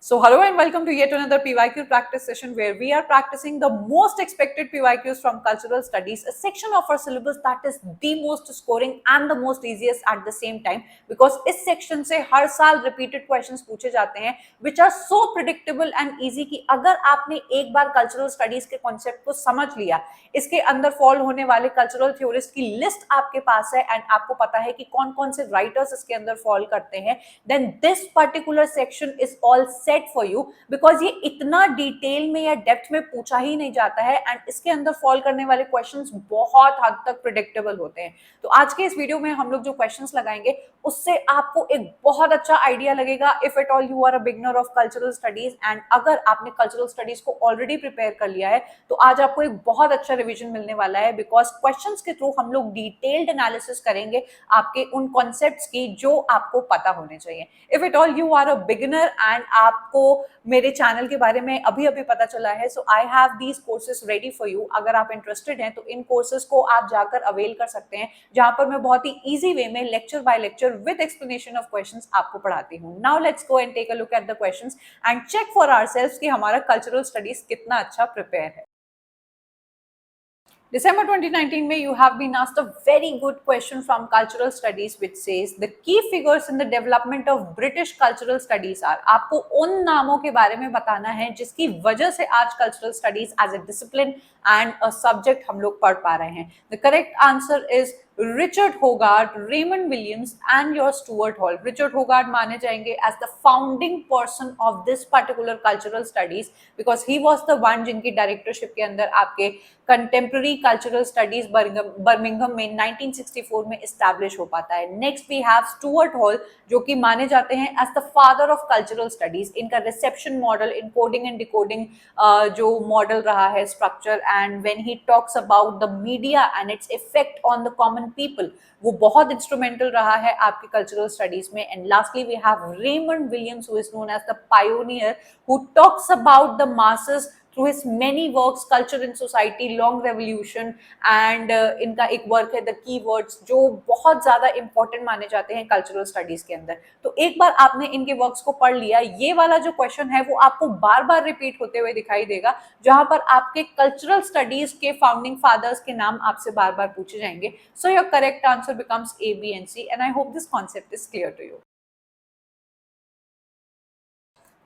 So hello and welcome to yet another PYQ practice session where we are practicing the most expected PYQs from cultural studies, a section of our syllabus that is the most scoring and the most easiest at the same time because इस section से हर साल repeated questions पूछे जाते हैं which are so predictable and easy कि अगर आपने एक बार cultural studies के concept को समझ लिया, इसके अंदर fall होने वाले cultural theorists की list आपके पास है and आपको पता है कि कौन-कौन से writers इसके अंदर fall करते हैं, then this particular section is all set for you because ये इतना डिटेल में या डेप्थ में पूछा ही नहीं जाता है एंड इसके अंदर फॉल करने वाले क्वेश्चंस बहुत हद तक प्रिडिक्टेबल होते हैं। तो आज के इस वीडियो में हम लोग जो क्वेश्चंस लगाएंगे उससे आपको एक बहुत अच्छा आइडिया लगेगा if at all you are a beginner of cultural studies and अगर आपने कल्चरल स्टडीज को ऑलरेडी प्रिपेयर कर लिया है तो आज आपको एक बहुत अच्छा रिविजन मिलने वाला है बिकॉज क्वेश्चंस के थ्रू हम लोग डिटेल्ड एनालिसिस करेंगे आपके उन कॉन्सेप्ट्स की जो आपको पता होने चाहिए। If at all you are a beginner and आपको मेरे चैनल के बारे में अभी पता चला है so I have these courses ready for you. अगर आप इंटरेस्टेड हैं तो इन कोर्सेज को आप जाकर अवेल कर सकते हैं जहां पर मैं बहुत ही इजी वे में lecture by lecture with explanation of questions आपको पढ़ाती हूं। Now let's go and take a look at the questions and check for ourselves कि हमारा कल्चरल स्टडीज कितना अच्छा प्रिपेयर है। December 2019 में you have been asked a very good question from cultural studies which says the key figures in the development of British cultural studies are। आपको उन नामों के बारे में बताना है जिसकी वजह से आज cultural studies as a discipline and a subject हम लोग पढ़ पा रहे हैं। The correct answer is Richard Hogarth, Raymond Williams and your Stuart Hall। Richard Hogarth माने जाएंगे as the founding person of this particular cultural studies because he was the one जिनकी directorship के अंदर आपके कंटेम्प्रेरी कल्चरल स्टडीज बर्मिंघम में 1964 में establish हो पाता है। Next we have Stuart Hall जो कि माने जाते हैं as the father of cultural studies. इनका reception model, encoding and decoding जो मॉडल रहा है structure and when he talks about the media and its effect on the common people वो बहुत इंस्ट्रूमेंटल रहा है आपके कल्चरल स्टडीज में। And lastly we have Raymond Williams who is known as the pioneer who talks about the masses through his many works, Culture in Society, Long Revolution and इनका एक work है The Keywords जो बहुत ज्यादा important माने जाते हैं cultural studies के अंदर। तो एक बार आपने इनके वर्क्स को पढ़ लिया, ये वाला जो क्वेश्चन है वो आपको बार बार रिपीट होते हुए दिखाई देगा जहां पर आपके कल्चरल स्टडीज के फाउंडिंग फादर्स के नाम आपसे बार बार पूछे जाएंगे। So your correct answer becomes A, B and C and I hope this concept is clear to you।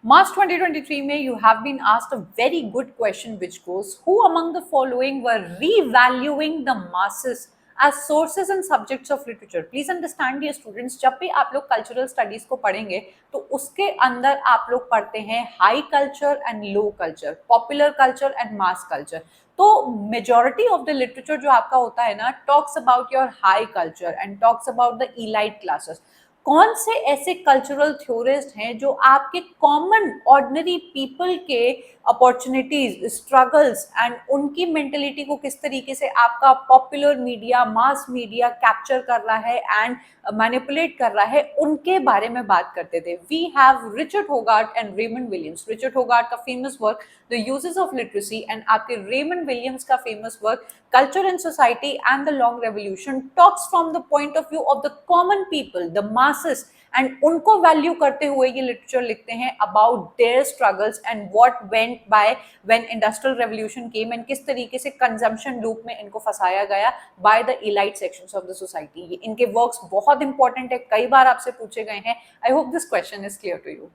March 2023 में you have been asked a very good question which goes who among the following were revaluing the masses as sources and subjects of literature। Please understand dear students, जब भी आप लोग cultural studies को पढ़ेंगे तो उसके अंदर आप लोग पढ़ते हैं high culture and low culture, popular culture and mass culture। तो majority of the literature जो आपका होता है ना talks about your high culture and talks about the elite classes। कौन से ऐसे कल्चरल थ्योरिस्ट हैं जो आपके कॉमन ऑर्डिनरी पीपल के अपॉर्चुनिटीज, स्ट्रगल्स एंड उनकी मेंटेलिटी को किस तरीके से आपका popular media, mass media capture कर रहा है एंड मैनिपुलेट कर रहा है, उनके बारे में बात करते थे। We have Richard Hoggart and Raymond Williams. Richard Hoggart का famous work the uses of literacy and आपके रेमंड विलियम्स का famous work culture in society and the long revolution talks from the point of view of the common people, the masses and उनको value करते हुए ये literature लिखते हैं about their struggles and what went by when industrial revolution came and किस तरीके से consumption loop में इनको फंसाया गया by the elite sections of the society. ये इनके वर्क्स बहुत इंपॉर्टेंट है, कई बार आपसे पूछे गए हैं। I hope this question is clear to you.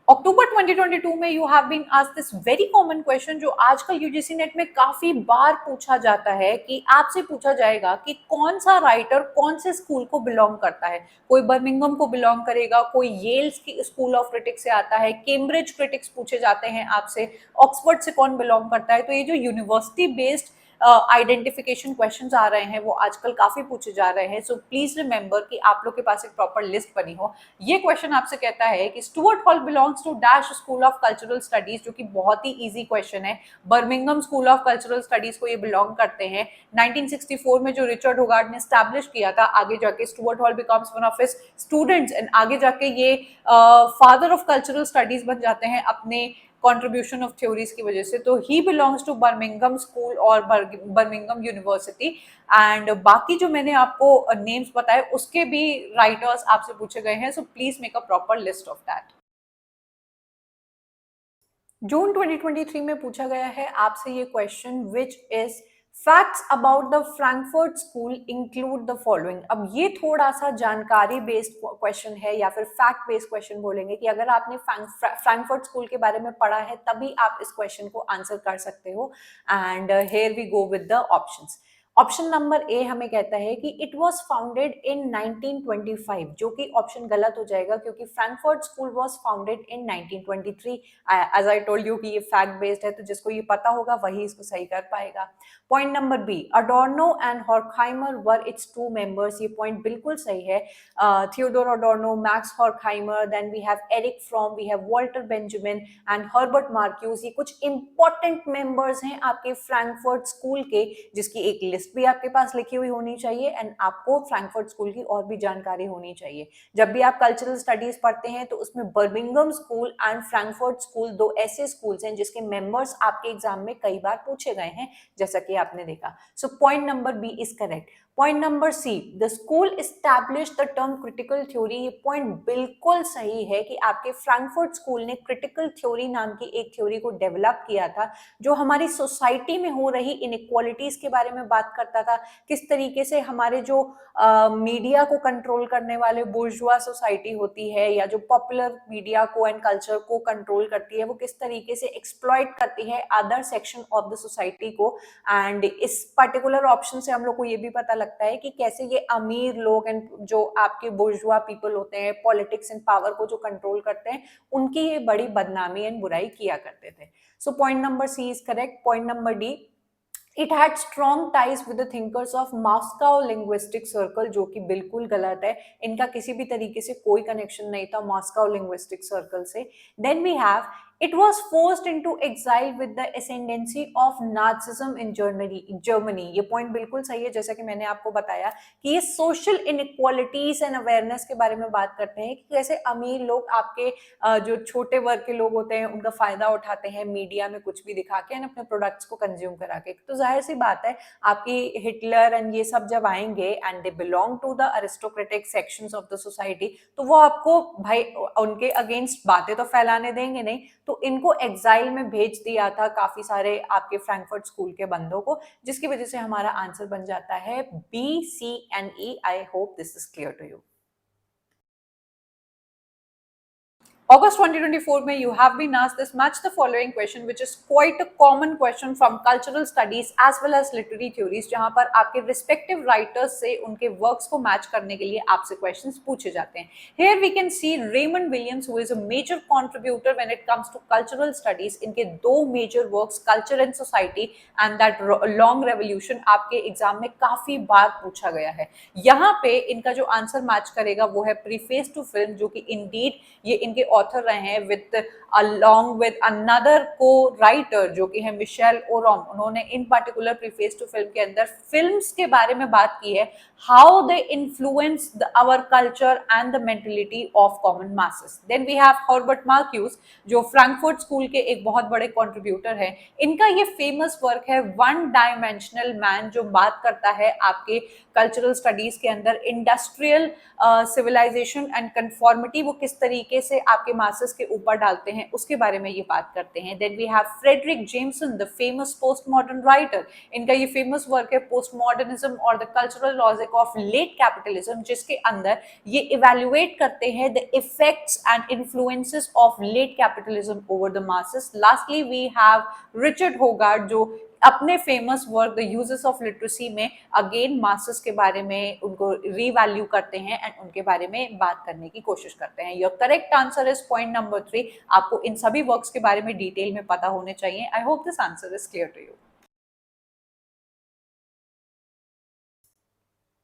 October 2022 में you have been asked this very common question जो आजकल यूजीसी नेट में काफी बार पूछा जाता है कि आपसे पूछा जाएगा कि कौन सा राइटर कौन से स्कूल को बिलोंग करता है। कोई बर्मिंघम को बिलोंग करेगा, कोई येल्स की स्कूल ऑफ क्रिटिक्स से आता है, कैम्ब्रिज क्रिटिक्स पूछे जाते हैं आपसे, ऑक्सफोर्ड से कौन बिलोंग करता है। तो ये जो यूनिवर्सिटी बेस्ड आइडेंटिफिकेशन क्वेश्चंस आ रहे हैं वो आजकल काफी पूछे जा रहे हैं। सो प्लीज रिमेंबर कि आप लोग के पास एक प्रॉपर लिस्ट बनी हो। ये क्वेश्चन आपसे कहता है कि Stuart Hall belongs to dash school of cultural studies, जो कि बहुत ही इजी क्वेश्चन है। Birmingham school of cultural studies को ये बिलोंग करते हैं। 1964 में जो रिचर्ड होगार्थ ने एस्टैब्लिश किया था, आगे जाके Stuart hall becomes one of his students and आगे जाके ये फादर ऑफ कल्चरल स्टडीज बन जाते हैं अपने कंट्रीब्यूशन ऑफ थ्योरीज की वजह से। तो ही बिलोंग्स टू बर्मिंघम स्कूल और बर्मिंघम यूनिवर्सिटी। एंड बाकी जो मैंने आपको नेम्स बताए उसके भी राइटर्स आपसे पूछे गए हैं, so please make a proper list of that. June 2023 में पूछा गया है आपसे ये question, which is facts about the Frankfurt school include the following. अब ये थोड़ा सा जानकारी बेस्ड क्वेश्चन है या फिर फैक्ट बेस्ड क्वेश्चन बोलेंगे कि अगर आपने फ्रैंकफर्ट स्कूल के बारे में पढ़ा है तभी आप इस क्वेश्चन को आंसर कर सकते हो। And here we go with the options. Option number A हमें कहता है कि इट वाज फाउंडेड इन 1925, जो कि ऑप्शन गलत हो जाएगा क्योंकि Frankfurt school was founded in 1923। As I told you कि ये फैक्ट बेस्ड है, तो जिसको ये पता होगा वही इसको सही कर पाएगा। Point number B, Adorno and Horkheimer were its two members. ये पॉइंट बिल्कुल सही है। Theodor Adorno, Max Horkheimer, then we have Erich Fromm, we have Walter Benjamin and Herbert Marcuse. ये कुछ इंपॉर्टेंट मेंबर्स हैं आपके फ्रैंकफर्ट स्कूल के, जिसकी एक लिस्ट भी आपके पास लिखी हुई होनी चाहिए एंड आपको फ्रैंकफर्ट स्कूल की और भी जानकारी होनी चाहिए। जब भी आप कल्चरल स्टडीज पढ़ते हैं तो उसमें Birmingham school and Frankfurt school दो ऐसे स्कूल्स हैं जिसके मेंबर्स आपके एग्जाम में कई बार पूछे गए हैं, जैसा कि आपने देखा। So point number B is correct. Point number C, the school establish the term critical theory. ये पॉइंट बिल्कुल सही है कि आपके फ्रैंकफर्ट स्कूल ने क्रिटिकल थ्योरी नाम की एक थ्योरी को डेवलप किया था, जो हमारी सोसाइटी में हो रही इनइक्वालिटीज के बारे में बात करता था। किस तरीके से हमारे जो मीडिया को कंट्रोल करने वाले बुर्जुआ सोसाइटी होती है या जो पॉपुलर मीडिया को एंड कल्चर को कंट्रोल करती है, वो किस तरीके से एक्सप्लॉइट करती है other section of the society को। एंड इस पर्टिकुलर ऑप्शन से हम लोग को ये भी पता लगता है कि कैसे ये अमीर लोग एंड जो आपके बुर्जुआ पीपल होते हैं, पॉलिटिक्स एंड पावर को जो कंट्रोल करते हैं, उनकी ये बड़ी बदनामी एंड बुराई किया करते थे। So point number C is correct. Point number D, it had strong ties with the thinkers of Moscow linguistic circle, जो कि बिल्कुल गलत है। इनका किसी भी तरीके से कोई कनेक्शन नहीं था मॉस्को लिंग्विस्टिक सर्कल से। Then we have, it was forced into exile with the ascendancy of Nazism in Germany। ये पॉइंट बिल्कुल सही है, जैसा कि मैंने आपको बताया कि ये सोशल इनइक्वालिटीज एंड अवेयरनेस के बारे में बात करते हैं कि कैसे अमीर लोग आपके जो छोटे वर्ग के लोग होते हैं उनका फायदा उठाते हैं मीडिया में कुछ भी दिखा के एंड अपने प्रोडक्ट्स को कंज्यूम करा के। तो जाहिर सी बात है, आपकी हिटलर एंड ये सब जब आएंगे and they belong to the aristocratic sections of the society, तो वो आपको भाई उनके अगेंस्ट बातें तो फैलाने देंगे नहीं। तो इनको एग्जाइल में भेज दिया था काफी सारे आपके फ्रैंकफर्ट स्कूल के बंदों को, जिसकी वजह से हमारा आंसर बन जाता है B, C and E. I hope this is clear to you. August 2024 में you have been asked this match the following question, which is quite a common question from cultural studies as well as literary theories, जहां पर आपके respective writers से उनके works को match करने के लिए आपसे questions पूछे जाते हैं। Here we can see Raymond Williams, who is a major contributor when it comes to cultural studies। इनके दो major works, Culture and Society and That Long Revolution, आपके एग्जाम में काफी बार पूछा गया है। यहाँ पे इनका जो आंसर मैच करेगा वो है प्रीफेस टू फिल्म, जो कि इंडीड ये इनके ऑथर रहे हैं with along with another co-writer जो कि है मिशेल ओरोम। उन्होंने in particular preface to film के अंदर फिल्म्स के बारे में बात की है, how they influence our culture and the mentality of common masses. Then we have Herbert Marcuse, जो फ्रैंकफर्ट स्कूल के एक बहुत बड़े कंट्रीब्यूटर हैं। इनका ये फेमस वर्क है वन डायमेंशनल मैन, जो बात करता है आपके कल्चरल स्टडीज के अंदर इंडस्ट्रियल सिविलाइजेशन एंड कंफॉर्मिटी वो किस तरीके से आपके मासेस के ऊपर डालते हैं, उसके बारे में ये बात करते हैं। Then we have Fredric Jameson, the famous post modern writer. इनका ये फेमस वर्क है पोस्ट मॉडर्निज्म और the cultural logic of late capitalism, जिसके अंदर ये इवेल्युएट करते हैं the effects and influences of late capitalism over the masses. Lastly we have Richard Hoggart, जो अपने famous work the uses of literacy में अगेन मासेस के बारे में उनको रीवैल्यू करते हैं एंड उनके बारे में बात करने की कोशिश करते हैं। Your correct answer is point number 3। आपको इन सभी वर्क्स के बारे में डिटेल में पता होने चाहिए। I hope this answer is clear to you.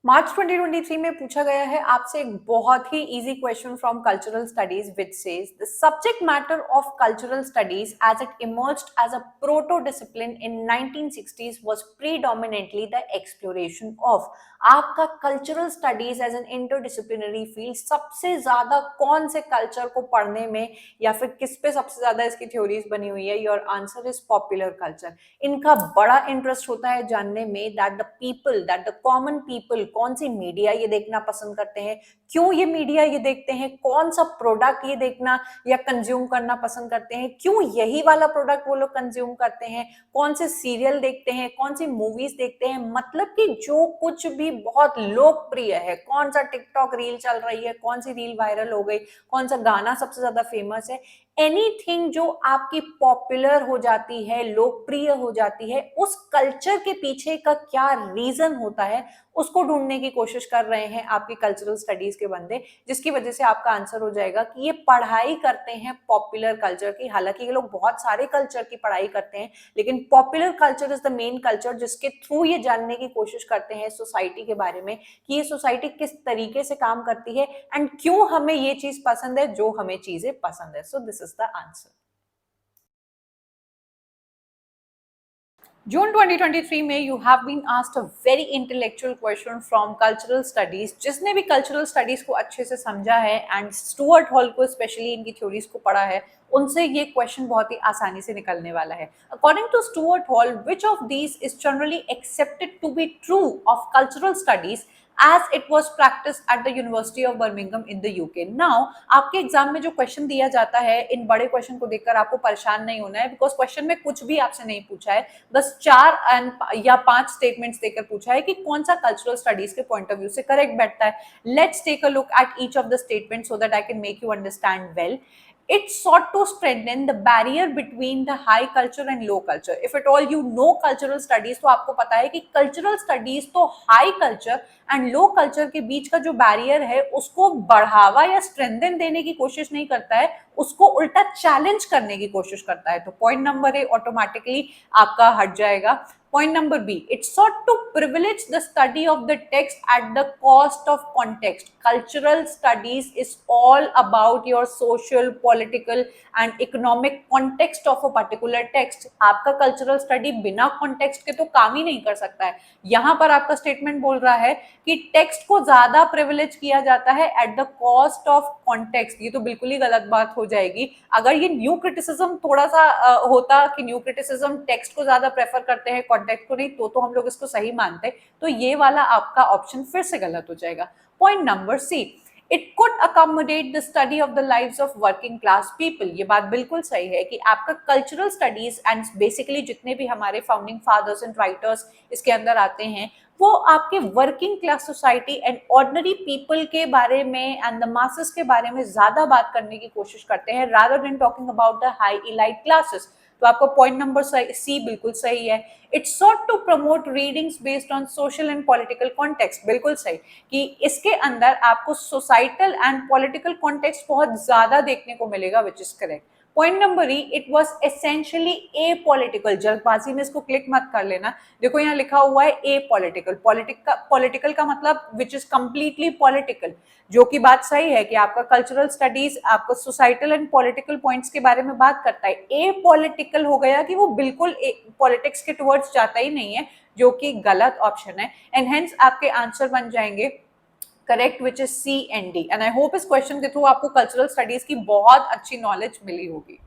March 2023 में पूछा गया है आपसे एक बहुत ही easy question from cultural studies which says the subject matter of cultural studies as it emerged as a proto discipline in 1960s was predominantly the exploration of. आपका cultural studies as an interdisciplinary field सबसे ज्यादा कौन से culture को पढ़ने में या फिर किस पे सबसे ज्यादा इसकी थ्योरीज बनी हुई है? Your answer is popular culture. इनका बड़ा इंटरेस्ट होता है जानने में that the people, that the common people कौन सी मीडिया ये देखना पसंद करते हैं, क्यों ये मीडिया ये देखते हैं, कौन सा प्रोडक्ट ये देखना या कंज्यूम करना पसंद करते हैं, क्यों यही वाला प्रोडक्ट वो लोग कंज्यूम करते हैं, कौन से सीरियल देखते हैं, कौन सी मूवीज देखते हैं। मतलब कि जो कुछ भी बहुत लोकप्रिय है, कौन सा टिकटॉक रील चल रही है, कौन सी रील वायरल हो गई, कौन सा गाना सबसे ज्यादा फेमस है, एनीथिंग जो आपकी पॉपुलर हो जाती है, लोकप्रिय हो जाती है, उस कल्चर के पीछे का क्या रीजन होता है उसको ढूंढने की कोशिश कर रहे हैं आपके कल्चरल स्टडीज के बंदे। जिसकी वजह से आपका आंसर हो जाएगा कि ये पढ़ाई करते हैं पॉपुलर कल्चर की। हालांकि ये लोग बहुत सारे कल्चर की पढ़ाई करते हैं, लेकिन popular culture is the main culture जिसके थ्रू ये जानने की कोशिश करते हैं सोसाइटी के बारे में कि ये सोसाइटी किस तरीके से काम करती है एंड क्यों हमें ये चीज पसंद है जो हमें चीजें पसंद है। So this is the answer. June 2023 में you have been asked a very intellectual question from cultural studies. जिसने भी कल्चरल स्टडीज को अच्छे से समझा है एंड स्टुअर्ट हॉल को स्पेशली इनकी थ्योरीज को पढ़ा है, उनसे ये क्वेश्चन बहुत ही आसानी से निकलने वाला है। According to Stuart Hall, which of these is generally accepted to be true of cultural studies as it was practiced at the University of Birmingham in the UK. Now, आपके एग्जाम में जो question दिया जाता है, इन बड़े question को देखकर आपको परेशान नहीं होना है, बिकॉज क्वेश्चन में कुछ भी आपसे नहीं पूछा है, बस 4 या 5 स्टेटमेंट्स देकर पूछा है कि कौन सा कल्चरल स्टडीज के पॉइंट ऑफ व्यू से करेक्ट बैठता है। Let's take a look at each of the statement so that I can make you understand well. It sought to strengthen the barrier between the high culture and low culture. If at all you know cultural studies, तो आपको पता है कि cultural studies तो high culture and low culture के बीच का जो barrier है उसको बढ़ावा या strengthen देने की कोशिश नहीं करता है, उसको उल्टा challenge करने की कोशिश करता है। तो point number A automatically आपका हट जाएगा। Point number B, it sought to privilege the study of the text at the cost of context. Cultural studies is all about your social, political and economic context of a particular text. आपका cultural study बिना context के तो काम ही नहीं कर सकता है। यहाँ पर आपका statement बोल रहा है कि text को ज्यादा privilege किया जाता है at the cost of context। ये तो बिल्कुल ही गलत बात हो जाएगी। अगर ये न्यू क्रिटिसिज्म थोड़ा सा होता कि न्यू क्रिटिसिज्म टेक्स्ट को ज्यादा प्रेफर करते हैं कॉन्टेक्स्ट को नहीं, तो हम लोग इसको सही मानते। तो ये वाला आपका ऑप्शन फिर से गलत हो जाएगा। Point number C, it could accommodate the study of the lives of working class people. ये बात बिल्कुल सही है कि आपका कल्चरल स्टडीज एंड बेसिकली जितने भी हमारे फाउंडिंग फादर्स एंड राइटर्स इसके अंदर आते हैं, वो आपके working class society and ordinary people के बारे में एंड द मासेस के बारे में ज्यादा बात करने की कोशिश करते हैं rather than talking about the high elite classes. तो आपका पॉइंट नंबर सी बिल्कुल सही है। It sought to promote readings based on social and political context. बिल्कुल सही कि इसके अंदर आपको सोसाइटल एंड पॉलिटिकल कॉन्टेक्स्ट बहुत ज्यादा देखने को मिलेगा, विच is correct. Point number E, it was essentially A political. जल्दबाजी में इसको क्लिक मत कर लेना, देखो यहाँ लिखा हुआ है ए पॉलिटिकल। पॉलिटिकल का मतलब विच इज कंप्लीटली पॉलिटिकल, जो कि बात सही है कि आपका कल्चरल स्टडीज आपको सोसाइटल एंड पॉलिटिकल पॉइंट्स के बारे में बात करता है। ए पॉलिटिकल हो गया कि वो बिल्कुल पॉलिटिक्स के टुवर्ड्स जाता ही नहीं है, जो कि गलत ऑप्शन है। एंड हेंस आपके आंसर बन जाएंगे correct, which is C and D. And I hope इस क्वेश्चन के थ्रू आपको कल्चरल स्टडीज की बहुत अच्छी नॉलेज मिली होगी।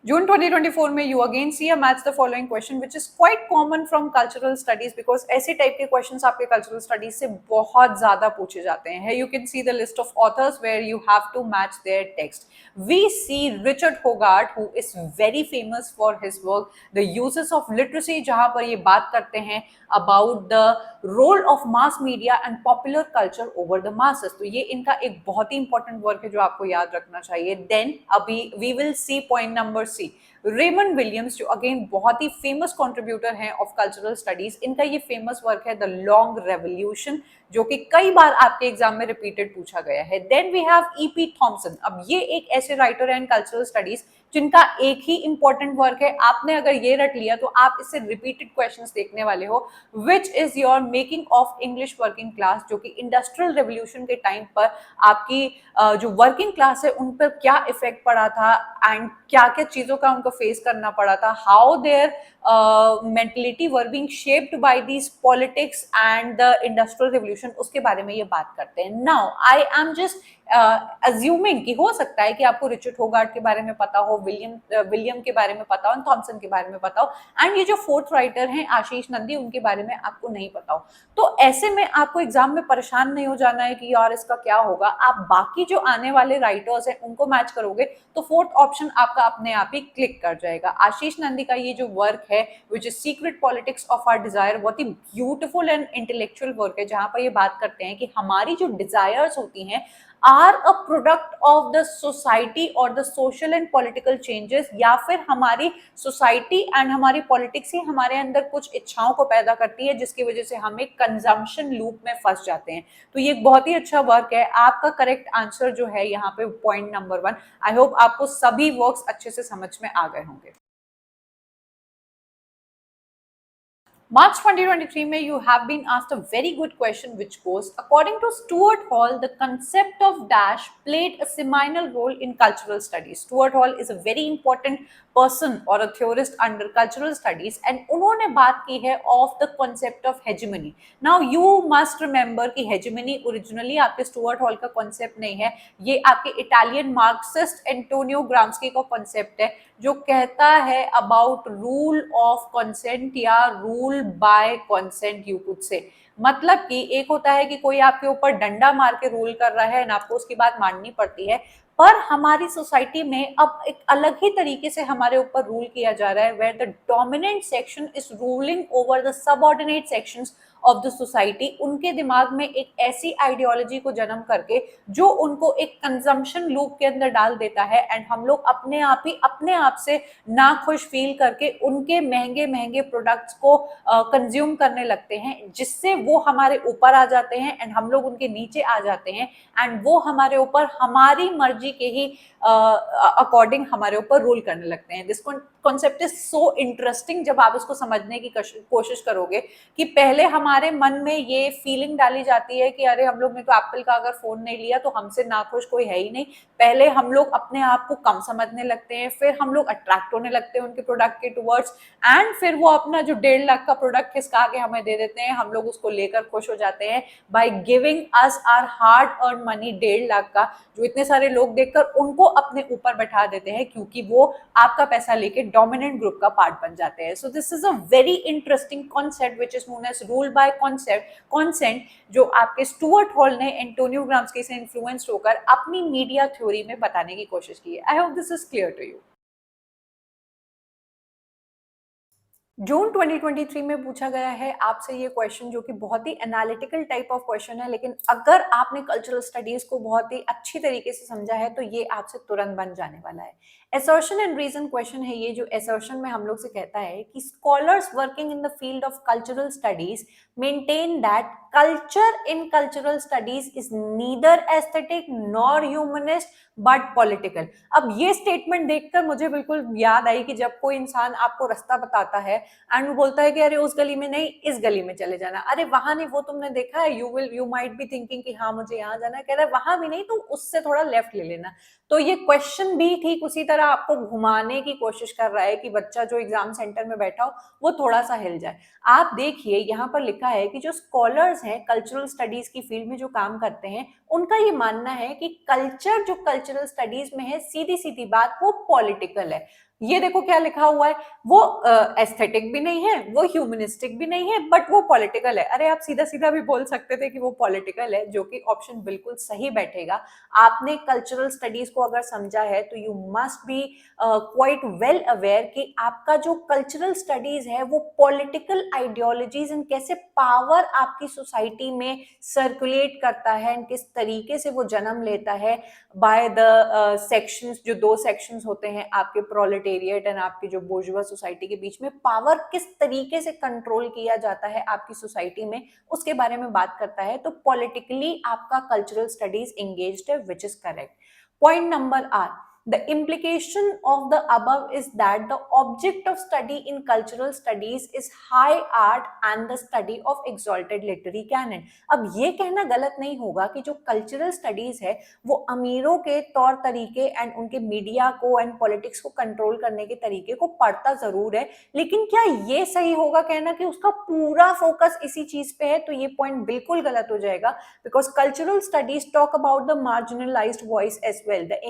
June 2024 में you again see a match the following question which is quite common from cultural studies because ऐसे type के questions आपके cultural studies से बहुत ज़्यादा पूछे जाते हैं। You can see the list of authors where you have to match their text. We see Richard Hogarth who is very famous for his work The Uses of Literacy, जहाँ पर ये बात करते हैं about the role of mass media and popular culture over the masses। तो ये इनका एक बहुत ही इंपॉर्टेंट वर्क है जो आपको याद रखना चाहिए। देन अभी we will see point number C, Raymond Williams जो अगेन बहुत ही फेमस कंट्रीब्यूटर हैं ऑफ कल्चरल स्टडीज। इनका ये फेमस वर्क है द लॉन्ग रेवोल्यूशन, जो कि कई बार आपके एग्जाम में रिपीटेड पूछा गया है। Then we have E P Thompson. अब ये एक ऐसे राइटर हैं इन कल्चरल स्टडीज जिनका एक ही इंपॉर्टेंट वर्क है। आपने अगर ये रट लिया तो आप इससे रिपीटेड क्वेश्चंस देखने वाले हो। Which is your making of English working class, जो कि इंडस्ट्रियल रेवोल्यूशन के टाइम पर आपकी जो वर्किंग क्लास है उन पर क्या इफेक्ट पड़ा था एंड क्या क्या चीजों का उनको फेस करना पड़ा था, how their mentality were being shaped by these politics and the industrial revolution, उसके बारे में ये बात करते हैं। Now I am just assuming कि हो सकता है कि आपको रिचर्ड होगार्ट के बारे में पता हो, विलियम के बारे में पता हो, थॉमसन के बारे में पता हो, एंड ये जो फोर्थ राइटर हैं आशीष नंदी, उनके बारे में आपको नहीं पता हो। तो ऐसे में आपको एग्जाम में परेशान नहीं हो जाना है कि यार इसका क्या होगा। आप बाकी जो आने वाले राइटर्स हैं उनको मैच करोगे तो फोर्थ ऑप्शन आपका अपने आप ही क्लिक कर जाएगा। आशीष नंदी का ये जो वर्क है which is secret politics of our desire, बहुत ही ब्यूटीफुल एंड इंटेलेक्चुअल वर्क है, जहां पर ये बात करते हैं कि हमारी जो डिजायर्स होती हैं are a product of the society और the social and political changes, या फिर हमारी सोसाइटी एंड हमारी पॉलिटिक्स ही हमारे अंदर कुछ इच्छाओं को पैदा करती है जिसकी वजह से हम एक कंजम्पशन लूप में फंस जाते हैं। तो ये एक बहुत ही अच्छा वर्क है। आपका करेक्ट आंसर जो है यहाँ पे पॉइंट नंबर 1। आई होप आपको सभी वर्क्स अच्छे से समझ में आ गए होंगे। March 2023 में you have been asked a very good question which goes, according to Stuart Hall, the concept of dash played a seminal role in cultural studies. Stuart Hall is a very important person or a theorist under cultural studies and उन्होंने बात की है of the concept of hegemony. Now you must remember कि hegemony originally आपके Stuart Hall का concept नहीं है, ये आपके Italian Marxist Antonio Gramsci का concept है जो कहता है about rule of consent या rule by consent, you could say. मतलब कि एक होता है कि कोई आपके ऊपर डंडा मार के रूल कर रहा है एंड आपको उसकी बात माननी पड़ती है, पर हमारी सोसाइटी में अब एक अलग ही तरीके से हमारे ऊपर रूल किया जा रहा है, where the dominant section is ruling over the subordinate sections of the society. उनके दिमाग में एक ऐसी आइडियोलॉजी को जन्म करके जो उनको एक कंजम्पशन लूप के अंदर डाल देता है एंड हम लोग अपने आप ही अपने आप से नाखुश फील करके उनके महंगे महंगे प्रोडक्ट्स को कंज्यूम करने लगते हैं, जिससे वो हमारे ऊपर आ जाते हैं एंड हम लोग उनके नीचे आ जाते हैं एंड वो हमारे ऊपर हमारी मर्जी के ही अकॉर्डिंग हमारे ऊपर रूल करने लगते हैं। This concept is so interesting जब आप इसको समझने की कोशिश करोगे कि पहले हमारे मन में ये फीलिंग डाली जाती है कि अरे हम लोग ने तो एप्पल का अगर फोन नहीं लिया तो हमसे नाखुश कोई है ही नहीं। पहले हम लोग अपने आप को कम समझने लगते हैं, फिर हम लोग अट्रैक्ट होने लगते हैं उनके प्रोडक्ट के टुवर्ड्स एंड फिर वो अपना जो 1.5 लाख का प्रोडक्ट खिसका के हमें दे देते हैं, हम लोग उसको लेकर खुश हो जाते हैं by giving us our hard earn money. 1.5 lakh का जो इतने सारे लोग देखकर उनको अपने ऊपर बैठा देते हैं क्योंकि वो आपका पैसा लेके डोमिनेंट ग्रुप का पार्ट बन जाते हैं। So this is a very interesting concept which is known as rule by consent, जो आपके स्टुअर्ट हॉल ने एंटोनियो ग्राम्स्की से इन्फ्लुएंस्ड होकर अपनी मीडिया थ्योरी में बताने की कोशिश की है। I hope this is clear to you. June 2023 में पूछा गया है आपसे ये क्वेश्चन जो कि बहुत ही एनालिटिकल टाइप ऑफ क्वेश्चन है, लेकिन अगर आपने कल्चरल स्टडीज को बहुत ही अच्छी तरीके से समझा है तो ये आपसे तुरंत बन जाने वाला है। असर्शन एंड रीजन क्वेश्चन है ये, जो असर्शन में हम लोग से कहता है कि scholars working in the field of cultural studies maintain that culture in cultural studies is neither aesthetic nor humanist but political. अब ये स्टेटमेंट देखकर मुझे बिल्कुल याद आई कि जब कोई इंसान आपको रास्ता बताता है एंड वो बोलता है कि अरे उस गली में नहीं इस गली में चले जाना, अरे वहां नहीं वो तुमने देखा है, यू माइट बी थिंकिंग कि हाँ मुझे यहाँ जाना है, कह रहा है वहां भी नहीं तुम उससे थोड़ा लेफ्ट ले लेना। तो ये क्वेश्चन भी ठीक उसी तरह आपको घुमाने की कोशिश कर रहा है कि बच्चा जो एग्जाम सेंटर में बैठा हो वो थोड़ा सा हिल जाए। आप देखिए यहाँ पर लिखा है कि जो स्कॉलर्स हैं कल्चरल स्टडीज की फील्ड में जो काम करते हैं उनका ये मानना है कि कल्चर जो कल्चरल स्टडीज में है, सीधी सीधी बात, वो पॉलिटिकल है। ये देखो क्या लिखा हुआ है, वो एस्थेटिक भी नहीं है, वो ह्यूमनिस्टिक भी नहीं है, बट वो पॉलिटिकल है। अरे आप सीधा सीधा भी बोल सकते थे कि वो पॉलिटिकल है, जो कि ऑप्शन बिल्कुल सही बैठेगा। आपने कल्चरल स्टडीज को अगर समझा है तो you must be quite well aware कि आपका जो कल्चरल स्टडीज है वो पॉलिटिकल आइडियोलॉजीज एंड कैसे पावर आपकी सोसाइटी में सर्कुलेट करता है एंड किस तरीके से वो जन्म लेता है बाय द सेक्शंस, जो 2 सेक्शंस होते हैं आपके प्रोलेटेरिएट एंड आपकी जो बोर्जुआ सोसाइटी के बीच में पावर किस तरीके से कंट्रोल किया जाता है आपकी सोसाइटी में, उसके बारे में बात करता है। तो पॉलिटिकली आपका कल्चरल स्टडीज एंगेज्ड है, which is correct. Point number R, The implication of the above is that the object of study in cultural studies is high art and the study of exalted literary canon. अब ये कहना गलत नहीं होगा कि जो cultural studies है वो अमीरों के तौर तरीके एंड उनके मीडिया को एंड पॉलिटिक्स को कंट्रोल करने के तरीके को पढ़ता जरूर है, लेकिन क्या ये सही होगा कहना कि उसका पूरा फोकस इसी चीज पे है? तो ये पॉइंट बिल्कुल गलत हो जाएगा, because cultural studies talk about the marginalised voice as well, the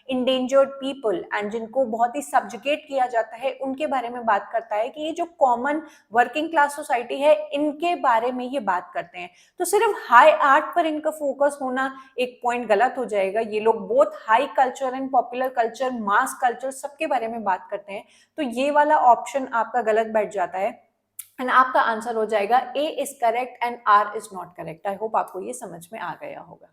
endangered people and जिनको बहुत ही सब्जुगेट किया जाता है उनके बारे में बात करता है कि ये जो कॉमन वर्किंग क्लास सोसाइटी है इनके बारे में ये बात करते हैं। तो सिर्फ हाई आर्ट पर इनका फोकस होना एक पॉइंट गलत हो जाएगा। ये लोग both high culture and popular culture, mass culture सबके बारे में बात करते हैं। तो ये वाला ऑप्शन आपका गलत बैठ जाता है एंड आपका आंसर हो जाएगा A is correct and R is not correct. I hope आपको ये समझ में आ गया होगा।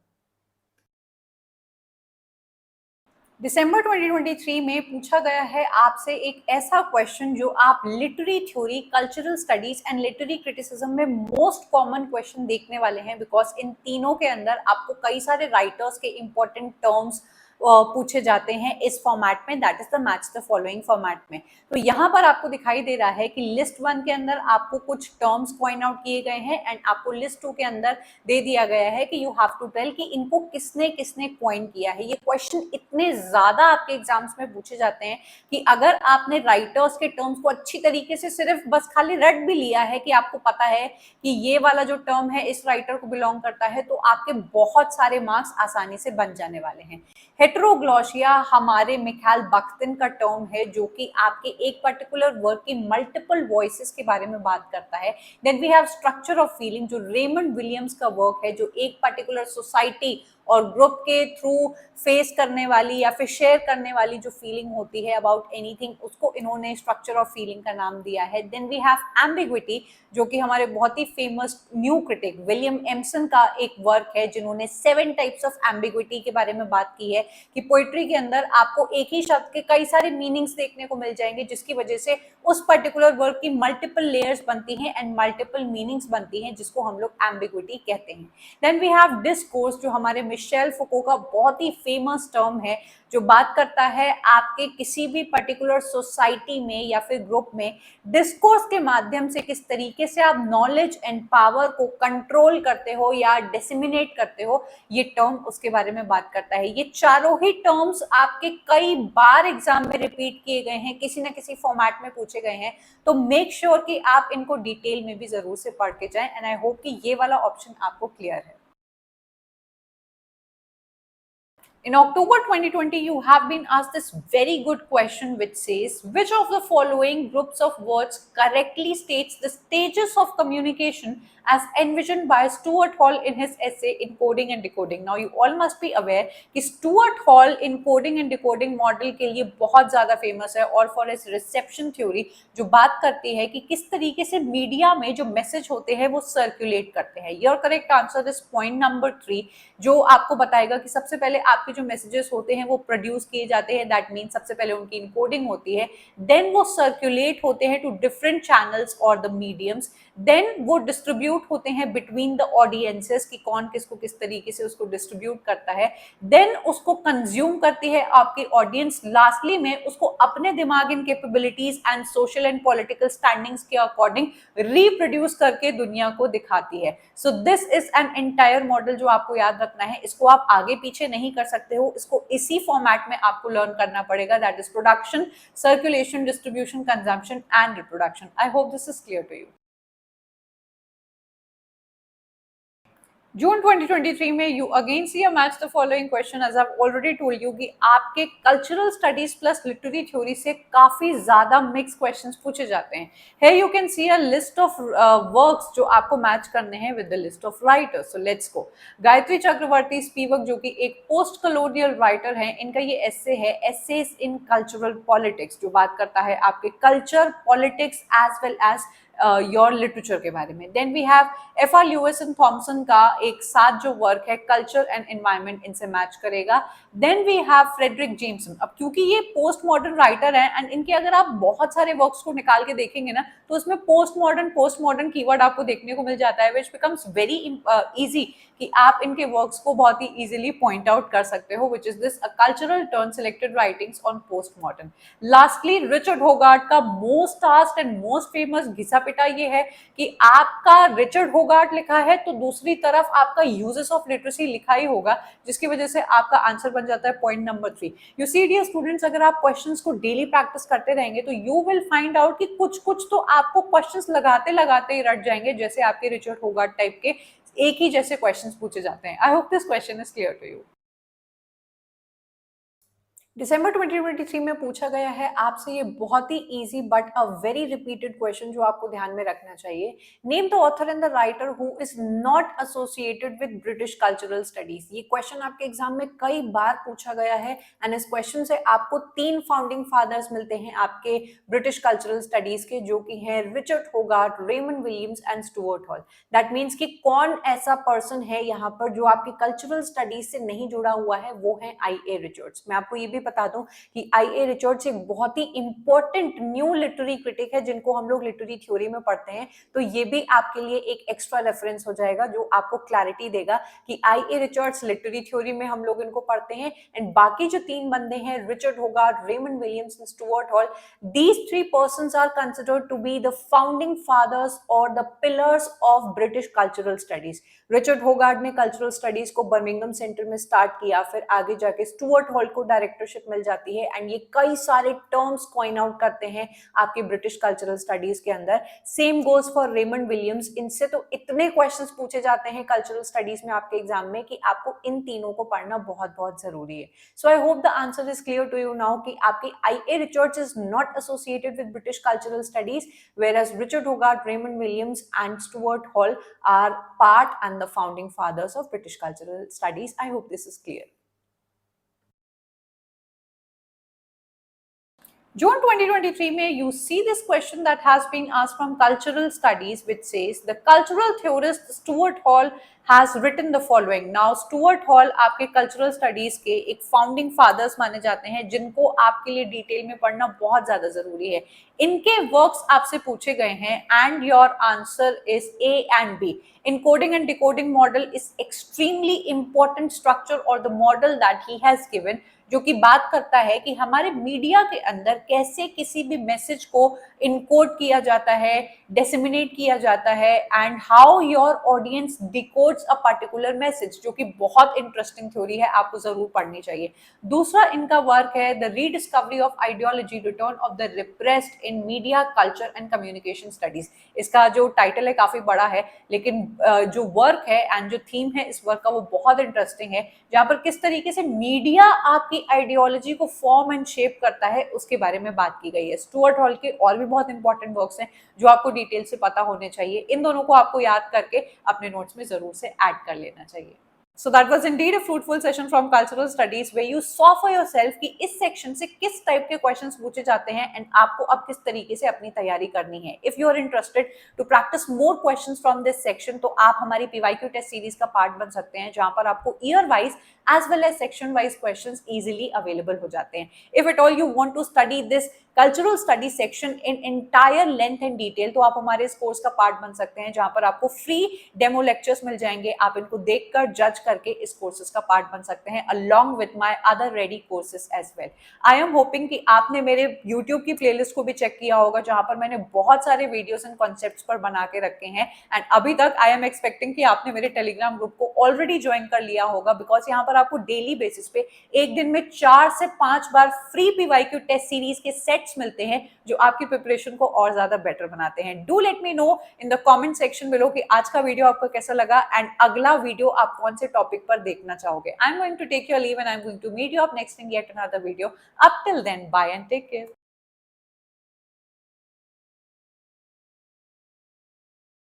दिसंबर 2023 में पूछा गया है आपसे एक ऐसा क्वेश्चन जो आप literary theory, cultural studies and literary criticism में मोस्ट कॉमन क्वेश्चन देखने वाले हैं, बिकॉज इन तीनों के अंदर आपको कई सारे राइटर्स के इंपॉर्टेंट टर्म्स पूछे जाते हैं इस फॉर्मेट में, that is the match the following format में। तो यहाँ पर आपको दिखाई दे रहा है कि लिस्ट 1 के अंदर आपको कुछ टर्म्स पॉइंट आउट किए गए हैं एंड आपको लिस्ट 2 के अंदर दे दिया गया है कि यू हैव टू टेल कि इनको किसने किसने पॉइंट किया है। ये क्वेश्चन इतने ज्यादा आपके एग्जाम्स में पूछे जाते हैं कि अगर आपने राइटर्स के टर्म्स को अच्छी तरीके से सिर्फ बस खाली रट भी लिया है कि आपको पता है कि ये वाला जो टर्म है इस राइटर को बिलोंग करता है, तो आपके बहुत सारे मार्क्स आसानी से बन जाने वाले हैं। हेटेरोग्लोसिया हमारे मिखाइल बाख्तिन का टर्म है जो कि आपके एक पर्टिकुलर वर्क की मल्टीपल वॉइसेस के बारे में बात करता है। Then we have structure of feeling जो रेमंड विलियम्स का वर्क है, जो एक पर्टिकुलर सोसाइटी और ग्रुप के थ्रू फेस करने वाली या फिर शेयर करने वाली जो फीलिंग होती है अबाउट एनीथिंग, उसको इन्होंने स्ट्रक्चर ऑफ फीलिंग का नाम दिया है। देन वी हैव एम्बिग्विटी जो कि हमारे बहुत ही famous new critic William Empson का एक वर्क है जिन्होंने 7 टाइप्स ऑफ एम्बिग्विटी के बारे में बात की है कि पोइट्री के अंदर आपको एक ही शब्द के कई सारे मीनिंग्स देखने को मिल जाएंगे, जिसकी वजह से उस पर्टिकुलर वर्क की मल्टीपल लेयर्स बनती हैं एंड मल्टीपल मीनिंग्स बनती हैं, जिसको हम लोग एम्बिग्विटी कहते हैं। देन वी हैव डिस्कोर्स जो हमारे मिशेल फुको का बहुत ही फेमस टर्म है, जो बात करता है आपके किसी भी पर्टिकुलर सोसाइटी में या फिर ग्रुप में डिस्कोर्स के माध्यम से किस तरीके से आप नॉलेज एंड पावर को कंट्रोल करते हो या डिसमिनेट करते हो, ये टर्म उसके बारे में बात करता है। ये चारों ही टर्म्स आपके कई बार एग्जाम में रिपीट किए गए हैं, किसी ना किसी फॉर्मेट में पूछे गए हैं, तो मेक श्योर कि आप इनको डिटेल में भी जरूर से पढ़ के जाएं एंड आई होप कि ये वाला ऑप्शन आपको क्लियर है। In October 2020, you have been asked this very good question which says, which of the following groups of words correctly states the stages of communication as envisioned by Stuart Hall in his essay Encoding and Decoding? Now, you all must be aware कि Stuart Hall Encoding and Decoding model के लिए बहुत ज़्यादा famous है और for his reception theory जो बात करती है कि किस तरीके से मीडिया में जो मैसेज होते हैं वो सर्कुलेट करते हैं। Your correct answer is point number 3, जो आपको बताएगा कि सबसे पहले आपके जो मैसेजेस होते हैं वो प्रोड्यूस किए जाते हैं, दैट मीन सबसे पहले उनकी इनकोडिंग होती है, देन वो सर्कुलेट होते हैं टू डिफरेंट चैनल्स और द मीडियम्स, देन वो डिस्ट्रीब्यूट होते हैं बिटवीन द ऑडियंसेस कि कौन किसको किस तरीके से उसको डिस्ट्रीब्यूट करता है, देन उसको कंज्यूम करती है आपकी ऑडियंस, लास्टली में उसको अपने दिमाग in capabilities and social and political standings के अकॉर्डिंग रिप्रोड्यूस करके दुनिया को दिखाती है। So this is an entire model जो आपको याद रखना है, इसको आप आगे पीछे नहीं कर सकते हो, इसको इसी फॉर्मेट में आपको लर्न करना पड़ेगा, that is production, circulation, distribution, consumption and reproduction. I hope this is clear to you. June 2023 में you again see a match the following question, as I already told you कि आपके cultural studies plus literary theory से काफी ज्यादा mix questions पूछे जाते हैं। Here you can see a list of works जो आपको मैच करने हैं with the list of writers. So let's go. Gayatri Chakravorty Spivak जो कि एक पोस्ट कॉलोनियल राइटर हैं, इनका ये एस्से है एसेज इन कल्चरल पॉलिटिक्स, जो बात करता है आपके culture, politics as well as your literature के बारे में। Then we have F R. Lewis and Thompson का एक साथ जो वर्क है कल्चर एंड एनवायरनमेंट, इनसे मैच करेगा। Then we have Fredric Jameson. अब क्योंकि ये पोस्ट मॉडर्न राइटर है एंड इनके अगर आप बहुत सारे वर्क्स को निकाल के देखेंगे ना तो उसमें पोस्ट मॉडर्न कीवर्ड आपको देखने को मिल जाता है, विच बिकम्स वेरी इजी कि आप इनके वर्क्स को बहुत ही इजीली पॉइंट आउट कर सकते हो, which is this a cultural turn selected writings on post modern. Lastly Richard Hoggart का most asked and most famous घिसा पिटा ये है कि आपका रिचर्ड होगार्ट लिखा है तो दूसरी तरफ आपका यूजेस ऑफ लिटरेसी लिखा ही होगा, जिसकी वजह से आपका आंसर बन जाता है point number 3। You see dear students, अगर आप क्वेश्चंस को डेली प्रैक्टिस करते रहेंगे तो यू विल फाइंड आउट कि कुछ कुछ तो आपको क्वेश्चंस लगाते लगाते ही रट जाएंगे, जैसे आपके रिचर्ड होगार्ट टाइप के एक ही जैसे क्वेश्चंस पूछे जाते हैं। I hope this question is clear to you. December 2023 में पूछा गया है आपसे ये बहुत ही easy but a very repeated question जो आपको ध्यान में रखना चाहिए। Name the author and the writer who is not associated with British cultural studies. ये क्वेश्चन आपके एग्जाम में कई बार पूछा गया है एंड इस क्वेश्चन से आपको 3 फाउंडिंग फादर्स मिलते हैं आपके ब्रिटिश कल्चरल स्टडीज के, जो कि है Richard Hoggart, Raymond Williams and Stuart Hall. That means कि कौन ऐसा पर्सन है यहाँ पर जो आपकी कल्चरल स्टडीज से नहीं जुड़ा हुआ है, वो है आई.ए. रिचर्ड्स। मैं आपको ये भी बता दूं कि आई.ए. रिचर्ड्स एक बहुत ही इंपॉर्टेंट न्यू लिटरेरी क्रिटिक है जिनको हम लोग लिटरेरी थ्योरी में पढ़ते हैं, तो ये भी आपके लिए एक एक्स्ट्रा रेफरेंस हो जाएगा जो आपको क्लैरिटी देगा कि आई.ए. रिचर्ड्स लिटरेरी थ्योरी में हम लोग इनको पढ़ते हैं एंड बाकी जो 3 बंदे हैं Richard Hoggart, Raymond Williams and Stuart Hall, these 3 persons are considered to be the founding fathers or the pillars of British cultural studies। Richard Hoggart ने कल्चरल स्टडीज को बर्मिंघम सेंटर में स्टार्ट किया, फिर आगे जाके स्टुअर्ट हॉल को directorship मिल जाती है एंड ये कई सारे टर्म्स कॉइन आउट करते हैं आपके ब्रिटिश कल्चरल स्टडीज के अंदर। Same goes for Raymond Williams. इनसे तो इतने क्वेश्चंस पूछे जाते हैं कल्चरल स्टडीज में आपके एग्जाम में कि आपको इन तीनों को पढ़ना बहुत बहुत जरूरी है। So I hope the answer is clear to you now कि आपकी I A. Richards is not associated with British cultural studies, whereas Richard Hogarth, Raymond Williams and Stuart Hall are part and the founding fathers of British cultural studies. I hope this is clear. June 2023 में you see this question that has been asked from cultural studies, which says the cultural theorist Stuart Hall has written the following। Now Stuart Hall आपके cultural studies के एक founding fathers माने जाते हैं जिनको आपके लिए डिटेल में पढ़ना बहुत ज्यादा जरूरी है। इनके वर्क्स आपसे पूछे गए हैं and your answer is A and B। Encoding and decoding model is extremely important structure or the model that he has given, जो कि बात करता है कि हमारे मीडिया के अंदर कैसे किसी भी मैसेज को इनकोड किया जाता है, डिसेमिनेट किया जाता है and how your audience डिकोड्स a particular message, जो कि बहुत इंटरेस्टिंग थ्योरी है, आपको जरूर पढ़नी चाहिए। दूसरा इनका वर्क है the rediscovery of ideology, return of the repressed in media culture and communication studies. इसका जो टाइटल है काफी बड़ा है, लेकिन जो वर्क है एंड जो थीम है इस वर्क का वो बहुत इंटरेस्टिंग है, जहां पर किस तरीके से मीडिया आपकी आइडियोलॉजी को फॉर्म एंड शेप करता है उसके बारे में बात की गई है। स्टुअर्ट हॉल के और भी बहुत इंपॉर्टेंट वर्क्स हैं जो आपको डिटेल से पता होने चाहिए। इन दोनों को आपको याद करके अपने नोट्स में जरूर से ऐड कर लेना चाहिए। So that was indeed a fruitful session from cultural studies where you saw for yourself कि इस सेक्शन से किस टाइप के क्वेश्चंस पूछे जाते हैं एंड आपको अब किस तरीके से अपनी तैयारी करनी है। If you are interested to practice more questions from this section, तो आप हमारी PYQ टेस्ट सीरीज का पार्ट बन सकते हैं, जहां पर आपको year wise as well as section wise questions easily available हो जाते हैं। If at all you want to study this cultural study section in entire length and detail, तो आप हमारे इस कोर्स का पार्ट बन सकते हैं, जहां पर आपको फ्री डेमो लेक्चर्स मिल जाएंगे। आप इनको देखकर जज करके इस कोर्सेज का पार्ट बन सकते हैं along with my other ready courses as well। I am hoping कि आपने मेरे YouTube की प्लेलिस्ट को भी चेक किया होगा, जहां पर मैंने बहुत सारे वीडियोस एंड कॉन्सेप्ट्स पर बना के रखे हैं एंड अभी तक I am expecting कि आपने मेरे टेलीग्राम ग्रुप को ऑलरेडी ज्वाइन कर लिया होगा, बिकॉज यहाँ पर आपको डेली बेसिस पे एक दिन में 4 से 5 बार फ्री PYQ टेस्ट सीरीज के सेट्स मिलते हैं जो आपकी प्रिपरेशन को और ज्यादा बेटर बनाते हैं। Do let me know in the comment section below कि आज का वीडियो आपको कैसा लगा एंड अगला वीडियो आप कौन से टॉपिक पर देखना चाहोगे। I am going to take your leave and I am going to meet you up next in yet another video. Up till then, bye and take care.